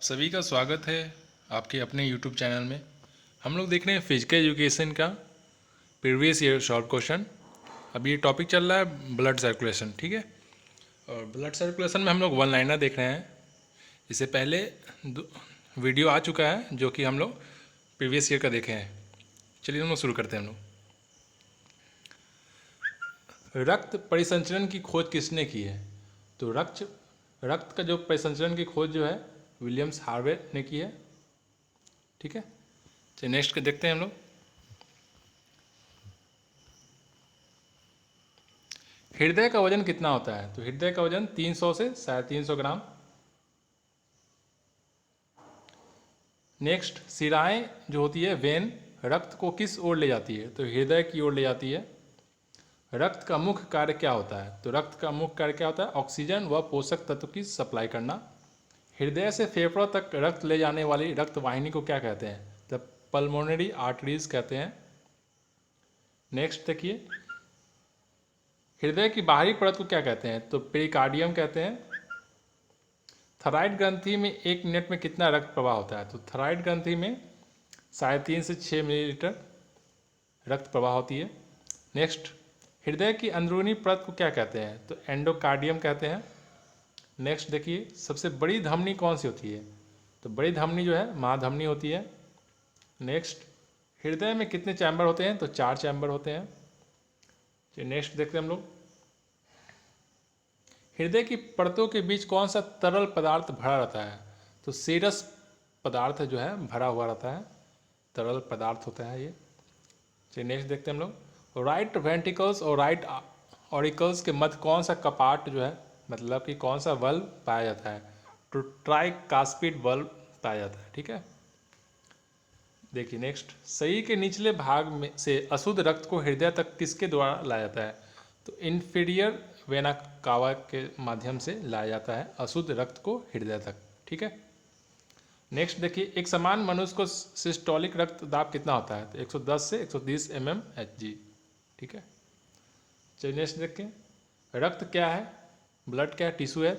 सभी का स्वागत है आपके अपने YouTube चैनल में। हम लोग देख रहे हैं फिजिकल एजुकेशन का प्रीवियस ईयर शॉर्ट क्वेश्चन। अभी ये टॉपिक चल रहा है ब्लड सर्कुलेशन, ठीक है। और ब्लड सर्कुलेशन में हम लोग वन लाइनर देख रहे हैं। इससे पहले वीडियो आ चुका है जो कि हम लोग प्रीवियस ईयर का देखे हैं। चलिए हम लोग शुरू करते हैं। हम लोग रक्त परिसंचरण की खोज किसने की है? तो रक्त का जो परिसंचरण की खोज जो है विलियम्स हार्वे ने की है, ठीक है। चलिए नेक्स्ट देखते हैं हम लोग। हृदय का वजन कितना होता है? तो हृदय का वजन 300 से 350 ग्राम। नेक्स्ट, शिराएं जो होती है वेन, रक्त को किस ओर ले जाती है? तो हृदय की ओर ले जाती है। रक्त का मुख्य कार्य क्या होता है? तो रक्त का मुख्य कार्य क्या होता है? ऑक्सीजन व पोषक तत्व की सप्लाई करना। हृदय से फेफड़ों तक रक्त ले जाने वाली रक्त वाहिनी को क्या कहते हैं? तो पल्मोनरी आर्टरीज कहते हैं। नेक्स्ट देखिए, हृदय की बाहरी परत को क्या कहते हैं? तो पेरिकार्डियम कहते हैं। थायराइड ग्रंथि में 1 मिनट में कितना रक्त प्रवाह होता है? तो थायराइड ग्रंथि में 3.5 से 6 मिलीलीटर रक्त प्रवाह होती है। नेक्स्ट, हृदय की अंदरूनी परत को क्या कहते हैं? तो एंडोकार्डियम कहते हैं। नेक्स्ट देखिए, सबसे बड़ी धमनी कौन सी होती है? तो बड़ी धमनी जो है महाधमनी होती है। नेक्स्ट, हृदय में कितने चैम्बर होते हैं? तो 4 चैम्बर होते हैं। चलिए नेक्स्ट देखते हैं हम लोग। हृदय की परतों के बीच कौन सा तरल पदार्थ भरा रहता है? तो सीरस पदार्थ जो है भरा हुआ रहता है, तरल पदार्थ होता है ये। चलिए नेक्स्ट देखते हैं हम लोग। राइट वेंट्रिकल्स और राइट ऑरिकल्स के मध्य कौन सा कपाट जो है, मतलब कि कौन सा वल्व पाया जाता है? तो ट्राइकास्पिड वल्व पाया जाता है, ठीक है। देखिए नेक्स्ट, शरीर के निचले भाग में से अशुद्ध रक्त को हृदय तक किसके द्वारा लाया जाता है? तो इंफीरियर वेना कावा के माध्यम से लाया जाता है अशुद्ध रक्त को हृदय तक, ठीक है। नेक्स्ट देखिए, एक समान मनुष्य को सिस्टोलिक रक्तदाब कितना होता है? तो 110 से 130 mmHg, ठीक है। चलिए नेक्स्ट देखें, रक्त क्या है? ब्लड क्या है? टिश्यू है,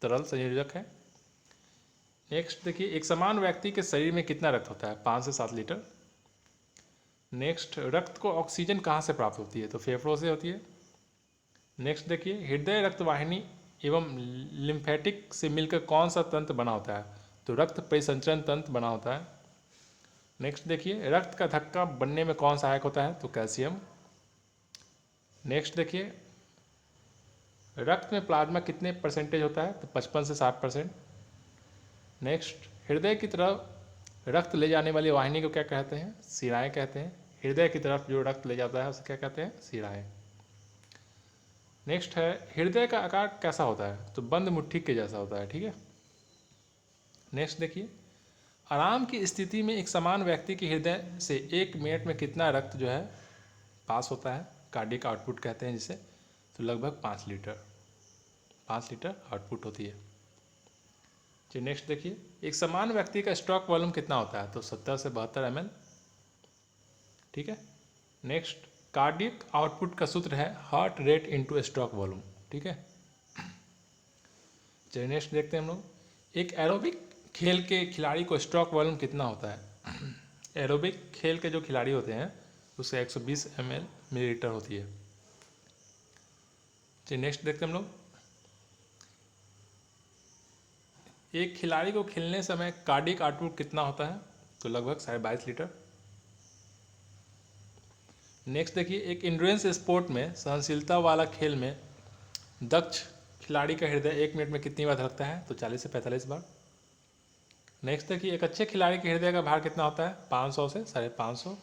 तरल संयोजक है। नेक्स्ट देखिए, एक समान व्यक्ति के शरीर में कितना रक्त होता है? 5 से 7 लीटर। नेक्स्ट, रक्त को ऑक्सीजन कहाँ से प्राप्त होती है? तो फेफड़ों से होती है। नेक्स्ट देखिए, हृदय रक्तवाहिनी एवं लिम्फेटिक से मिलकर कौन सा तंत्र बना होता है? तो रक्त परिसंचरण तंत्र बना होता है। नेक्स्ट देखिए, रक्त का धक्का बनने में कौन सहायक होता है? तो कैल्शियम। नेक्स्ट देखिए, रक्त में प्लाज्मा कितने परसेंटेज होता है? तो 55 से 60%। नेक्स्ट, हृदय की तरफ रक्त ले जाने वाली वाहिनी को क्या कहते हैं? शिराएं कहते हैं। हृदय की तरफ जो रक्त ले जाता है उसे क्या कहते हैं? शिराएं। नेक्स्ट है, हृदय का आकार कैसा होता है? तो बंद मुट्ठी के जैसा होता है, ठीक है। नेक्स्ट देखिए, आराम की स्थिति में एक समान व्यक्ति के हृदय से 1 मिनट में कितना रक्त जो है पास होता है? कार्डियक आउटपुट कहते हैं जिसे। तो लगभग 5 लीटर आउटपुट होती है। चलिए नेक्स्ट देखिए, एक समान व्यक्ति का स्ट्रोक वॉल्यूम कितना होता है? तो 70 से 72 ml, ठीक है। नेक्स्ट, कार्डियक आउटपुट का सूत्र है heart rate into stroke volume, ठीक है। चलिए नेक्स्ट देखते हैं हम लोग। एक एरोबिक खेल के खिलाड़ी को स्ट्रोक वॉल्यूम कितना होता है? एरोबिक खेल के जो खिलाड़ी होते हैं उससे 120 मिलीलीटर होती है। चलिए नेक्स्ट देखते हैं हम लोग। एक खिलाड़ी को खेलने समय कार्डियक आउटपुट कितना होता है? तो लगभग 22.5 लीटर। नेक्स्ट देखिए, एक इंड्योरेंस स्पोर्ट में सहनशीलता वाला खेल में दक्ष खिलाड़ी का हृदय 1 मिनट में कितनी बार धड़कता है? तो 40 से 45 बार। नेक्स्ट देखिए, एक अच्छे खिलाड़ी के हृदय का भार कितना होता है? 500 से 550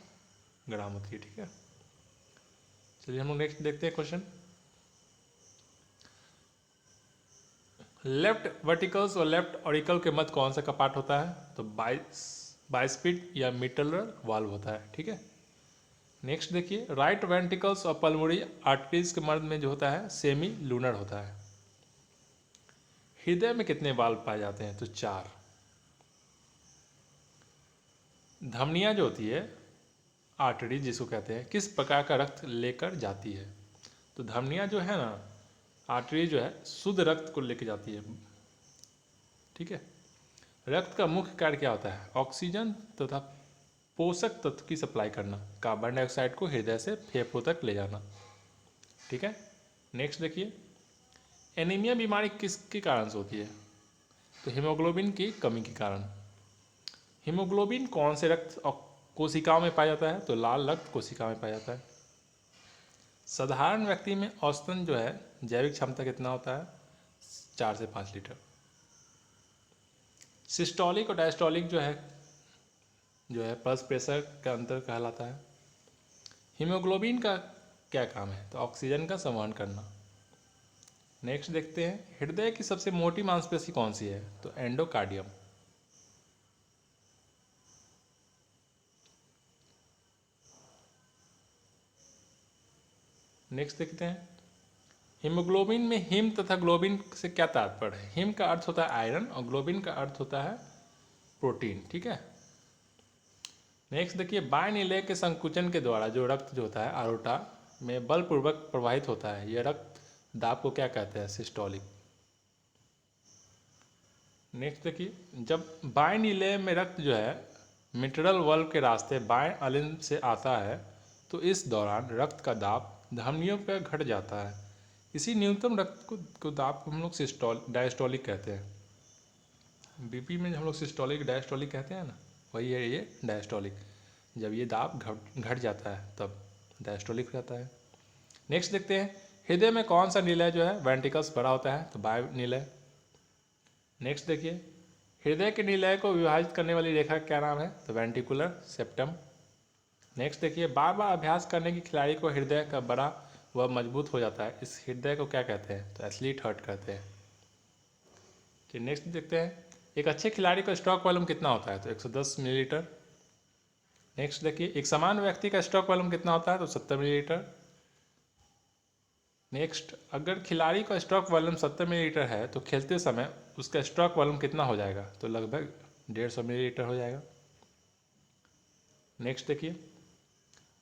ग्राम होती है, ठीक है। चलिए हम लोग नेक्स्ट देखते हैं क्वेश्चन। लेफ्ट वर्टिकल्स और लेफ्ट ऑरिकल के मध्य कौन सा कपाट होता है? तो बाइस्पिड या मिटलर वाल्व होता है, ठीक है। नेक्स्ट देखिए, राइट वेंट्रिकल्स और पल्मोनरी आर्टरीज के मध्य में जो होता है सेमी लूनर होता है। हृदय में कितने वाल्व पाए जाते हैं? तो 4। धमनियां जो होती है आर्टरी जिसको कहते हैं, किस प्रकार का रक्त लेकर जाती है? तो धमनियां जो है ना, आर्टरी जो है शुद्ध रक्त को लेकर जाती है, ठीक है। रक्त का मुख्य कार्य क्या होता है? ऑक्सीजन तथा पोषक तत्व की सप्लाई करना, कार्बन डाइऑक्साइड को हृदय से फेफड़ों तक ले जाना। ठीक है, नेक्स्ट देखिए, एनीमिया बीमारी किसके कारण से होती है? तो हीमोग्लोबिन की कमी के कारण। हीमोग्लोबिन कौन से रक्त कोशिकाओं में पाया जाता है? तो लाल रक्त कोशिका में पाया जाता है। साधारण व्यक्ति में औसतन जो है जैविक क्षमता कितना होता है? 4 से 5 लीटर। सिस्टोलिक और डायस्टोलिक जो है पल्स प्रेशर का अंतर कहलाता है। हीमोग्लोबिन का क्या काम है? तो ऑक्सीजन का संवहन करना। नेक्स्ट देखते हैं, हृदय की सबसे मोटी मांसपेशी कौन सी है? तो एंडोकार्डियम। नेक्स्ट देखते हैं, हीमोग्लोबिन में हिम तथा ग्लोबिन से क्या तात्पर्य है? हिम का अर्थ होता है आयरन और ग्लोबिन का अर्थ होता है प्रोटीन। ठीक है, नेक्स्ट देखिए, बायनिलय के संकुचन के द्वारा जो रक्त जो होता है आरोटा में बलपूर्वक प्रवाहित होता है, यह रक्त दाब को क्या कहते हैं? सिस्टोलिक। नेक्स्ट देखिए, जब बायनिलय में रक्त जो है मिट्रल वल्व के रास्ते बाएं अलिंद से आता है तो इस दौरान रक्त का दाब धमनियों पर घट जाता है। इसी न्यूनतम रक्त को दाब को हम लोग डायस्टोलिक कहते हैं। बीपी में हम लोग सिस्टोलिक डायस्टोलिक कहते हैं ना, वही है ये डायस्टोलिक। जब ये दाब घट जाता है तब डायस्टोलिक हो जाता है। नेक्स्ट देखते हैं, हृदय में कौन सा निलय जो है वेंट्रिकल्स बड़ा होता है? तो वायु निलय। नेक्स्ट देखिए, हृदय के निलय को विभाजित करने वाली रेखा का क्या नाम है? तो वेंट्रिकुलर सेप्टम। नेक्स्ट देखिए, बार बार अभ्यास करने की खिलाड़ी को हृदय का बड़ा व मजबूत हो जाता है, इस हृदय को क्या कहते हैं? तो एथलीट हार्ट कहते हैं। तो नेक्स्ट देखते हैं, एक अच्छे खिलाड़ी का स्ट्रोक वॉल्यूम कितना होता है? तो 110 मिलीलीटर। नेक्स्ट देखिए, एक समान व्यक्ति का स्ट्रोक वॉल्यूम कितना होता है? तो 70 मिलीलीटर। नेक्स्ट, अगर खिलाड़ी का स्ट्रोक वॉल्यूम 70 मिलीलीटर है तो खेलते समय उसका स्ट्रोक वॉल्यूम कितना हो जाएगा? तो लगभग 150 मिलीलीटर हो जाएगा। नेक्स्ट देखिए,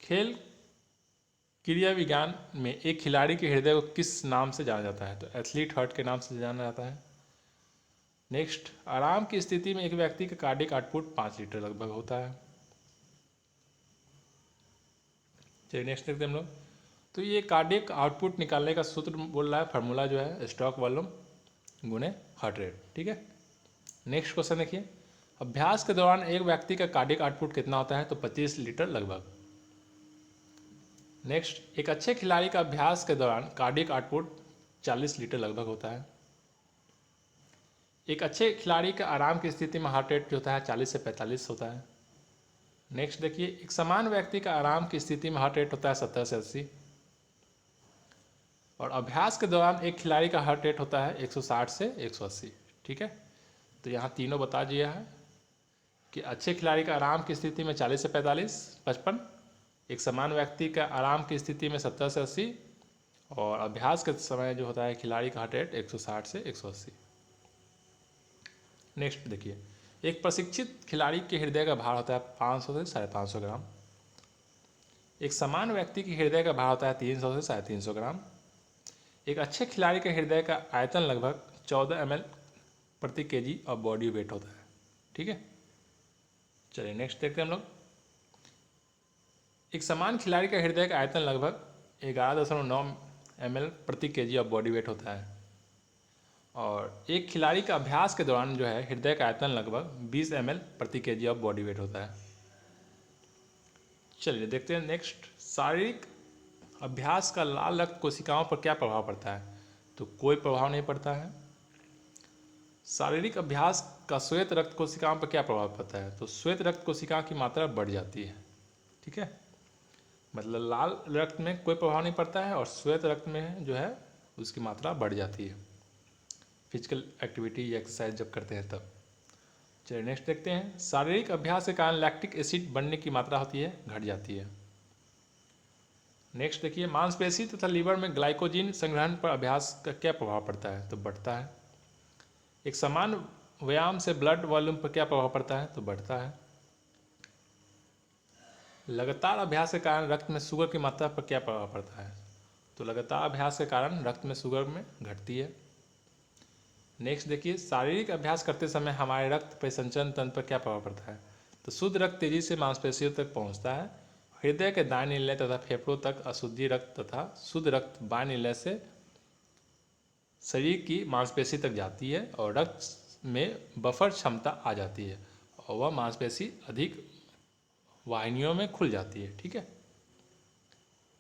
खेल क्रिया विज्ञान में एक खिलाड़ी के हृदय को किस नाम से जाना जाता है? तो एथलीट हार्ट के नाम से जाना जाता है। नेक्स्ट, आराम की स्थिति में एक व्यक्ति का कार्डिक आउटपुट 5 लीटर लगभग होता है। चलिए नेक्स्ट देखते हैं हम लोग। तो ये कार्डिक आउटपुट निकालने का सूत्र बोल रहा है, फार्मूला जो है स्ट्रोक वॉल्यूम गुणे हार्ट रेट। ठीक है, नेक्स्ट क्वेश्चन देखिए, अभ्यास के दौरान एक व्यक्ति का कार्डिक आउटपुट कितना होता है? तो 25 लीटर लगभग। नेक्स्ट, एक अच्छे खिलाड़ी का अभ्यास के दौरान कार्डिक आउटपुट 40 लीटर लगभग होता है। एक अच्छे खिलाड़ी का आराम की स्थिति में हार्ट रेट जो होता है 40 से 45 होता है। नेक्स्ट देखिए, एक समान व्यक्ति का आराम की स्थिति में हार्ट रेट होता है 70 से 80 और अभ्यास के दौरान एक खिलाड़ी का हार्ट रेट होता है 160 से 180। ठीक है, तो यहाँ तीनों बता दिया है कि अच्छे खिलाड़ी का आराम की स्थिति में 40 से 45, 55, एक समान व्यक्ति का आराम की स्थिति में 70 से 80 और अभ्यास के समय जो होता है खिलाड़ी का हार्ट रेट 160 से 180। नेक्स्ट देखिए, एक प्रशिक्षित खिलाड़ी के हृदय का भार होता है 500 से 550 ग्राम। एक समान व्यक्ति के हृदय का भार होता है 300 से 350 ग्राम। एक अच्छे खिलाड़ी के हृदय का आयतन लगभग 14 ml प्रति केजी और बॉडी वेट होता है। ठीक है, चलिए नेक्स्ट देखते हैं हम लोग। एक समान खिलाड़ी का हृदय का आयतन लगभग 11.9 ml प्रति केजी ऑफ बॉडी वेट होता है और एक खिलाड़ी का अभ्यास के दौरान जो है हृदय का आयतन लगभग 20 ml प्रति केजी ऑफ बॉडी वेट होता है। चलिए देखते हैं नेक्स्ट, शारीरिक अभ्यास का लाल रक्त कोशिकाओं पर क्या प्रभाव पड़ता है? तो कोई प्रभाव नहीं पड़ता है। शारीरिक अभ्यास का श्वेत रक्त कोशिकाओं पर क्या प्रभाव पड़ता है? तो श्वेत रक्त कोशिकाओं की मात्रा बढ़ जाती है। ठीक है, मतलब लाल रक्त में कोई प्रभाव नहीं पड़ता है और श्वेत रक्त में जो है उसकी मात्रा बढ़ जाती है फिजिकल एक्टिविटी या एक्सरसाइज जब करते हैं तब। चलिए नेक्स्ट देखते हैं, शारीरिक अभ्यास के कारण लैक्टिक एसिड बनने की मात्रा होती है घट जाती है। नेक्स्ट देखिए, मांसपेशी तथा लीवर में ग्लाइकोजिन संग्रहण पर अभ्यास का क्या प्रभाव पड़ता है? तो बढ़ता है। एक समान व्यायाम से ब्लड वॉल्यूम पर क्या प्रभाव पड़ता है? तो बढ़ता है। लगातार अभ्यास के कारण रक्त में शुगर की मात्रा पर क्या प्रभाव पड़ता है? तो लगातार अभ्यास के कारण रक्त में शुगर में घटती है। नेक्स्ट देखिए, शारीरिक अभ्यास करते समय हमारे रक्त परिसंचरण तंत्र पर क्या प्रभाव पड़ता है। तो शुद्ध रक्त तेजी से मांसपेशियों तक पहुंचता है। हृदय के दाएं निलय तथा फेफड़ों तक अशुद्धि रक्त तथा शुद्ध रक्त बाएं निलय से शरीर की मांसपेशी तक जाती है और रक्त में बफर क्षमता आ जाती है और वह मांसपेशी अधिक वाहिनियों में खुल जाती है। ठीक है,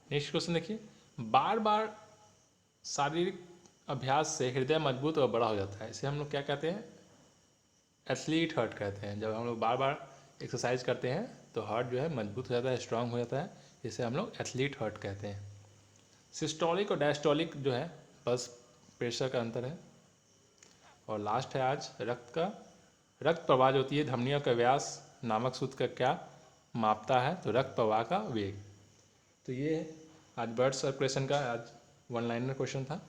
नेक्स्ट क्वेश्चन देखिए, बार बार शारीरिक अभ्यास से हृदय मजबूत और बड़ा हो जाता है, इसे हम लोग क्या कहते हैं, एथलीट हार्ट कहते हैं। जब हम लोग बार बार एक्सरसाइज करते हैं तो हार्ट जो है मजबूत हो जाता है, स्ट्रांग हो जाता है, इसे हम लोग एथलीट हार्ट कहते हैं। सिस्टोलिक और डायस्टोलिक जो है बस प्रेशर का अंतर है। और लास्ट है आज रक्त प्रवाह जो होती है, धमनियों का व्यास नामक सूत्र का क्या मापता है, तो रक्त प्रवाह का वेग। तो ये आज ब्लड सर्कुलेशन का आज वन लाइनर क्वेश्चन था।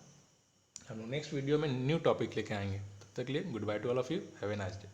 हम लोग नेक्स्ट वीडियो में न्यू टॉपिक लेके आएंगे। तब तक के लिए good by two all of you, have a nice day.